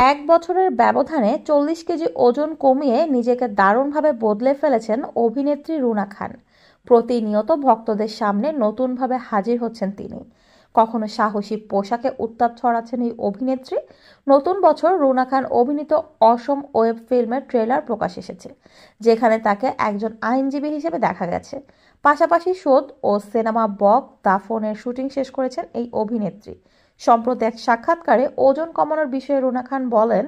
এক বছরের ব্যবধানে 40 কেজি ওজন কমিয়ে নিজেকে দারুণভাবে বদলে ফেলেছেন অভিনেত্রী রুনা খান। প্রতিনিয়ত ভক্তদের সামনে নতুনভাবে হাজির হচ্ছেন তিনি। কখনো সাহসী পোশাকে উত্তাপ ছড়াচ্ছেন এই অভিনেত্রী। নতুন বছর রুনা খান অভিনীত অসম ওয়েব ফিল্মের ট্রেলার প্রকাশ এসেছে, যেখানে তাকে একজন আইনজীবী হিসেবে দেখা গেছে। পাশাপাশি শোধ ও সিনেমা বক দা ফোনের শুটিং শেষ করেছেন এই অভিনেত্রী। সম্প্রতি এক সাক্ষাৎকারে ওজন কমানোর বিষয়ে রুনা খান বলেন,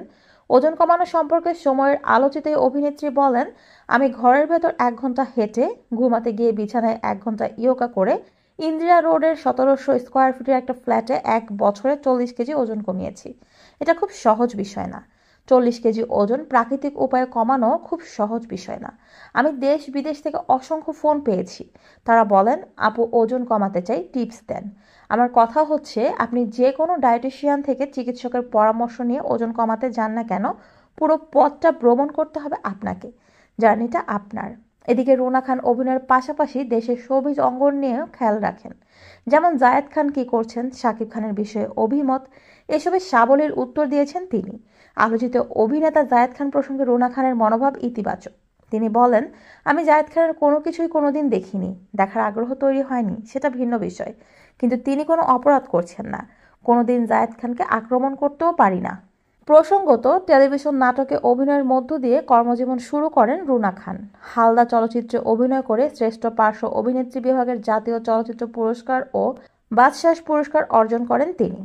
ওজন কমানো সম্পর্কে সময়ের আলোচিত এই অভিনেত্রী বলেন, আমি ঘরের ভেতর 1 ঘন্টা হেঁটে, ঘুমাতে গিয়ে বিছানায় 1 ঘন্টা ইয়োগা করে ইন্দিরা রোডের 1700 স্কোয়ার ফিটের একটা ফ্ল্যাটে 1 বছরে 40 কেজি ওজন কমিয়েছি। এটা খুব সহজ বিষয় না। 40 কেজি ওজন প্রাকৃতিক উপায়ে কমানো খুব সহজ বিষয় না। আমি দেশ বিদেশ থেকে অসংখ্য ফোন পেয়েছি। তারা বলেন, আপু ওজন কমাতে চাই, টিপস দেন। আমার কথা হচ্ছে, আপনি যে কোনো ডায়েটিশিয়ান থেকে চিকিৎসকের পরামর্শ নিয়ে ওজন কমাতে যান না কেন, পুরো পথটা ভ্রমণ করতে হবে আপনাকে। জার্নিটা আপনার। এদিকে রুনা খান অভিনয়ের পাশাপাশি দেশের শোবিজ অঙ্গন নিয়েও খেয়াল রাখেন। যেমন জায়েদ খান কি করছেন, শাকিব খানের বিষয়ে অভিমত, এসবের সাবলীল উত্তর দিয়েছেন তিনি। আলোচিত অভিনেতা জায়েদ খান প্রসঙ্গে রুনা খানের মনোভাব ইতিবাচক। তিনি বলেন, আমি জায়েদ খানের কোনো কিছুই কোনোদিন দেখিনি, দেখার আগ্রহ তৈরি হয়নি, সেটা ভিন্ন বিষয়। কিন্তু তিনি কোনো অপরাধ করছেন না। কোনোদিন জায়েদ খানকে আক্রমণ করতেও পারি না। প্রসঙ্গত, টেলিভিশন নাটকে অভিনয়ের মধ্য দিয়ে কর্মজীবন শুরু করেন রুনা খান। হালদা চলচ্চিত্রে অভিনয় করে শ্রেষ্ঠ পার্শ্ব অভিনেত্রী বিভাগের জাতীয় চলচ্চিত্র পুরস্কার ও বাচসাস পুরস্কার অর্জন করেন তিনি।